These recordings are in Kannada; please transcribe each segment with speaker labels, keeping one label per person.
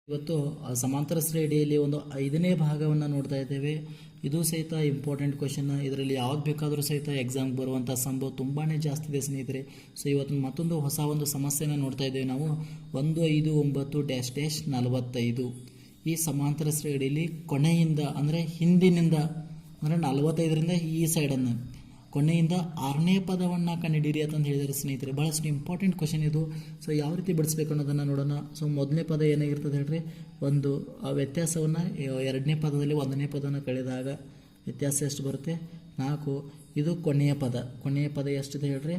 Speaker 1: ಇವತ್ತು ಸಮಾಂತರ ಶ್ರೇಣಿಯಲ್ಲಿ ಒಂದು 5ನೇ ಭಾಗವನ್ನು ನೋಡ್ತಾ ಇದ್ದೇವೆ. ಇದು ಸಹಿತ ಇಂಪಾರ್ಟೆಂಟ್ ಕ್ವಶನ್. ಇದರಲ್ಲಿ ಯಾವ್ದು ಬೇಕಾದರೂ ಸಹಿತ ಎಕ್ಸಾಮ್ಗೆ ಬರುವಂಥ ಸಂಭವ ತುಂಬಾ ಜಾಸ್ತಿ ಇದೆ ಸ್ನೇಹಿತರೆ. ಸೊ ಇವತ್ತು ಮತ್ತೊಂದು ಹೊಸ ಒಂದು ಸಮಸ್ಯೆನ ನೋಡ್ತಾ ಇದ್ದೇವೆ ನಾವು. 159-45 ಈ ಸಮಾಂತರ ಶ್ರೇಣಿಯಲ್ಲಿ ಕೊನೆಯಿಂದ ಅಂದರೆ ಹಿಂದಿನಿಂದ ಅಂದರೆ 45ರಿಂದ ಈ ಸೈಡನ್ನು ಕೊನೆಯಿಂದ 6ನೇ ಪದವನ್ನು ಕಂಡುಹಿಡಿಯಿರಿ ಅಂತಂದು ಹೇಳಿದ್ದಾರೆ ಸ್ನೇಹಿತರೆ. ಭಾಳಷ್ಟು ಇಂಪಾರ್ಟೆಂಟ್ ಕ್ವಶನ್ ಇದು. ಸೊ ಯಾವ ರೀತಿ ಬಿಡಿಸ್ಬೇಕು ಅನ್ನೋದನ್ನು ನೋಡೋಣ. ಸೊ ಮೊದಲನೇ ಪದ ಏನಾಗಿರ್ತದೆ ಹೇಳ್ರಿ, ಒಂದು ಆ ವ್ಯತ್ಯಾಸವನ್ನು 2ನೇ ಪದದಲ್ಲಿ 1ನೇ ಪದವನ್ನು ಕಳೆದಾಗ ವ್ಯತ್ಯಾಸ ಎಷ್ಟು ಬರುತ್ತೆ, 4. ಇದು ಕೊನೆಯ ಪದ ಎಷ್ಟಿದೆ ಹೇಳ್ರಿ,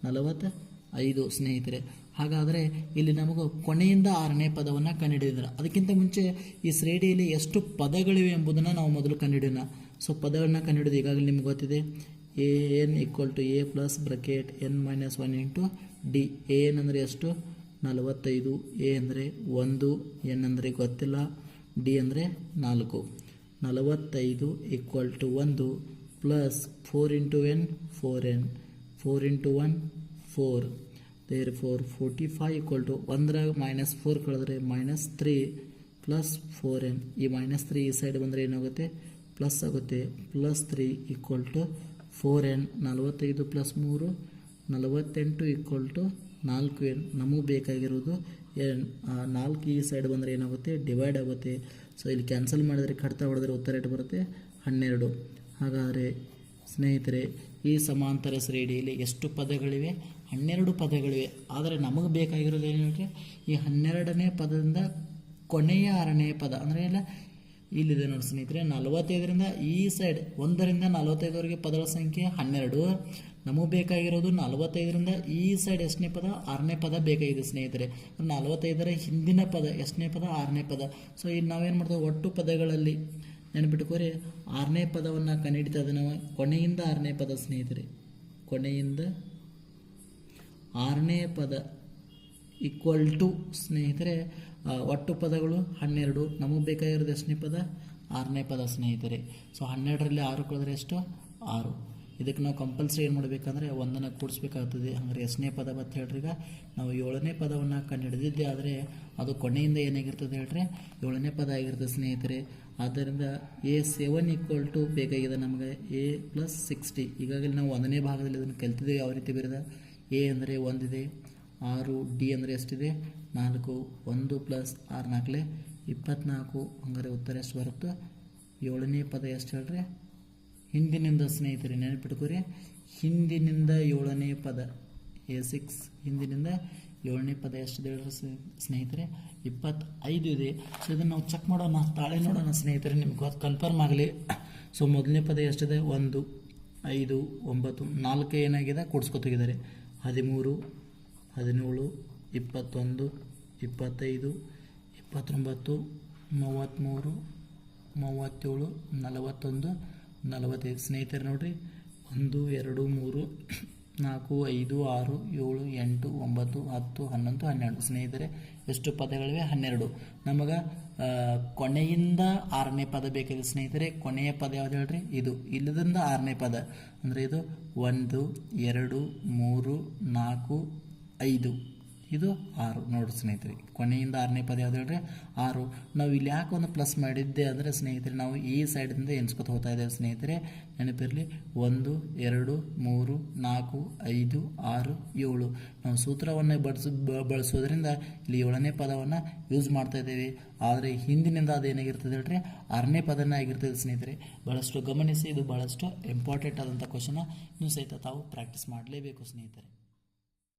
Speaker 1: 45 ಸ್ನೇಹಿತರೆ. ಹಾಗಾದರೆ ಇಲ್ಲಿ ನಮಗೂ ಕೊನೆಯಿಂದ 6ನೇ ಪದವನ್ನು ಕಂಡುಹಿಡಿದ್ರೆ, ಅದಕ್ಕಿಂತ ಮುಂಚೆ ಈ ಶ್ರೇಣಿಯಲ್ಲಿ ಎಷ್ಟು ಪದಗಳಿವೆ ಎಂಬುದನ್ನು ನಾವು ಮೊದಲು ಕಂಡುಹಿಡಿಯೋಣ. ಸೊ ಪದಗಳನ್ನ ಕಂಡುಹಿಡಿದು ಈಗಾಗಲೇ ನಿಮ್ಗೆ ಗೊತ್ತಿದೆ, an = a plus bracket n-1 into D. an ಅಂದರೆ ಎಷ್ಟು, 45, a ಅಂದರೆ 1, n ಅಂದರೆ ಗೊತ್ತಿಲ್ಲ, ಡಿ ಅಂದರೆ 4. 45 = 1 plus 4 into n 4n, 4 into 1 4. therefore 45 = 1 -4 ಕಳೆದ್ರೆ -3 ಪ್ಲಸ್ 4n. ಈ -3 ಈ ಸೈಡ್ ಬಂದರೆ ಏನಾಗುತ್ತೆ, ಪ್ಲಸ್ ಆಗುತ್ತೆ. Plus 3 = 4n. 45 plus 3 48 = 4n. ನಮಗೆ ಬೇಕಾಗಿರೋದು n. 4 ಈ ಸೈಡ್ ಬಂದರೆ ಏನಾಗುತ್ತೆ, ಡಿವೈಡ್ ಆಗುತ್ತೆ. ಸೊ ಇಲ್ಲಿ ಕ್ಯಾನ್ಸಲ್ ಮಾಡಿದರೆ ಕಡ್ತಾ ಹೊಡೆದ್ರೆ ಉತ್ತರ ಎಷ್ಟು ಬರುತ್ತೆ, 12. ಹಾಗಾದರೆ ಸ್ನೇಹಿತರೆ ಈ ಸಮಾಂತರ ಶ್ರೇಣಿಯಲ್ಲಿ ಎಷ್ಟು ಪದಗಳಿವೆ, 12 ಪದಗಳಿವೆ. ಆದರೆ ನಮಗೆ ಬೇಕಾಗಿರೋದು ಏನು ಹೇಳಿದ್ರೆ, ಈ 12ನೇ ಪದದಿಂದ ಕೊನೆಯ 6ನೇ ಪದ ಅಂದರೆ ಇಲ್ಲ ಇಲ್ಲಿದೆ ನೋಡಿ ಸ್ನೇಹಿತರೆ. 45ರಿಂದ ಈ ಸೈಡ್ 1ರಿಂದ 45ವರೆಗೆ ಪದಗಳ ಸಂಖ್ಯೆ 12. ನಮಗೆ ಬೇಕಾಗಿರೋದು 45ರಿಂದ ಈ ಸೈಡ್ ಎಷ್ಟನೇ ಪದ, 6ನೇ ಪದ ಬೇಕಾಗಿದೆ ಸ್ನೇಹಿತರೆ. 45ರ ಹಿಂದಿನ ಪದ ಎಷ್ಟನೇ ಪದ, 6ನೇ ಪದ. ಸೊ ಇಲ್ಲಿ ನಾವೇನು ಮಾಡ್ತೇವೆ, ಒಟ್ಟು ಪದಗಳಲ್ಲಿ ನೆನಪಿಟ್ಕೋರಿ 6ನೇ ಪದವನ್ನು ಕಂಡುಹಿಡಿತಾ ಇದ್ದ ನಾವು. ಕೊನೆಯಿಂದ 6ನೇ ಪದ ಸ್ನೇಹಿತರೆ, ಕೊನೆಯಿಂದ 6ನೇ ಪದ = ಸ್ನೇಹಿತರೆ ಒಟ್ಟು ಪದಗಳು 12. ನಮಗೆ ಬೇಕಾಗಿರೋದು ಎಷ್ಟನೇ ಪದ, 6ನೇ ಪದ ಸ್ನೇಹಿತರೆ. ಸೊ 12ರಲ್ಲಿ 6 ಕಳೆದ್ರೆ ಎಷ್ಟು, 6. ಇದಕ್ಕೆ ನಾವು ಕಂಪಲ್ಸರಿ ಏನು ಮಾಡಬೇಕಂದ್ರೆ 1ನ್ನು ಕೂಡಿಸ್ಬೇಕಾಗ್ತದೆ. ಹಾಗಾದ್ರೆ ಎಷ್ಟನೇ ಪದ ಅಂತ ಹೇಳ್ರಿ, ಈಗ ನಾವು 7ನೇ ಪದವನ್ನು ಕಂಡುಹಿಡಿದಿದ್ದೆ. ಆದರೆ ಅದು ಕೊನೆಯಿಂದ ಏನಾಗಿರ್ತದೆ ಹೇಳ್ರಿ, 7ನೇ ಪದ ಆಗಿರ್ತದೆ ಸ್ನೇಹಿತರೆ. ಆದ್ದರಿಂದ A7 = ಬೇಕಾಗಿದೆ ನಮಗೆ a + 60. ಈಗಾಗಲೇ ನಾವು 1ನೇ ಭಾಗದಲ್ಲಿ ಇದನ್ನು ಕಲ್ತಿದ್ದೇವೆ ಯಾವ ರೀತಿ ಬರೆದ. a ಅಂದರೆ 1 ಇದೆ, 6, ಡಿ ಅಂದರೆ ಎಷ್ಟಿದೆ, 4. 1 + 6 4 24. ಹಂಗಾರೆ ಉತ್ತರ ಎಷ್ಟು ಬರುತ್ತೋ, 7ನೇ ಪದ ಎಷ್ಟು ಹೇಳ್ರಿ, ಹಿಂದಿನಿಂದ ಸ್ನೇಹಿತರೆ ನೆನಪಿಟ್ಕೋರಿ. ಹಿಂದಿನಿಂದ 7ನೇ ಪದ A6, ಹಿಂದಿನಿಂದ 7ನೇ ಪದ ಎಷ್ಟಿದೆ ಹೇಳ್ರಿ ಸ್ನೇಹಿತರೆ, 25 ಇದೆ. ಸೊ ಇದನ್ನು ನಾವು ಚೆಕ್ ಮಾಡೋಣ, ತಾಳೆ ನೋಡೋಣ ಸ್ನೇಹಿತರೆ, ನಿಮ್ಗೆ ಕನ್ಫರ್ಮ್ ಆಗಲಿ. ಸೊ ಮೊದಲನೇ ಪದ ಎಷ್ಟಿದೆ, 1, 5, 9, 4 ಏನಾಗಿದೆ ಕೂಡಿಸ್ಕೊತಿದ್ದಾರೆ. 13, 17, 21, 25, 29, 33, 37, 41, 45 ಸ್ನೇಹಿತರೆ ನೋಡ್ರಿ. 1, 2, 3, 4, 5, 6, 7, 8, 9, 10, 11, 12 ಸ್ನೇಹಿತರೆ ಎಷ್ಟು ಪದಗಳಿವೆ, 12. ನಮಗೆ ಕೊನೆಯಿಂದ 6ನೇ ಪದ ಬೇಕಾಗಿದೆ ಸ್ನೇಹಿತರೆ. ಕೊನೆಯ ಪದ ಯಾವ್ದು ಹೇಳ್ರಿ, ಇದು. ಇಲ್ಲದಿಂದ 6ನೇ ಪದ ಅಂದರೆ ಇದು 1, 2, 3, 4, 5, ಇದು 6 ನೋಡ್ರಿ ಸ್ನೇಹಿತರೆ. ಕೊನೆಯಿಂದ 6ನೇ ಪದ ಯಾವ್ದು ಹೇಳ್ರಿ, 6. ನಾವು ಇಲ್ಲಿ ಯಾಕೆ ಒಂದು ಪ್ಲಸ್ ಮಾಡಿದ್ದೆ ಅಂದರೆ ಸ್ನೇಹಿತರೆ, ನಾವು ಈ ಸೈಡಿಂದ ಎನ್ಸ್ಕೊತ ಹೋಗ್ತಾ ಇದ್ದೇವೆ ಸ್ನೇಹಿತರೆ, ನೆನಪಿರಲಿ. 1, 2, 3, 4, 5, 6, 7 ನಾವು ಸೂತ್ರವನ್ನು ಬಳಸೋದ್ರಿಂದ ಇಲ್ಲಿ 7ನೇ ಪದವನ್ನು ಯೂಸ್ ಮಾಡ್ತಾ ಇದ್ದೇವೆ. ಆದರೆ ಹಿಂದಿನಿಂದ ಅದೇನಾಗಿರ್ತದೆ ಹೇಳ್ರಿ, 6ನೇ ಪದನ ಆಗಿರ್ತದೆ ಸ್ನೇಹಿತರೆ. ಭಾಳಷ್ಟು ಗಮನಿಸಿ, ಇದು ಭಾಳಷ್ಟು ಇಂಪಾರ್ಟೆಂಟ್ ಆದಂಥ ಕ್ವಶನ. ಇನ್ನೂ ಸಹಿತ ತಾವು ಪ್ರಾಕ್ಟೀಸ್ ಮಾಡಲೇಬೇಕು ಸ್ನೇಹಿತರೆ.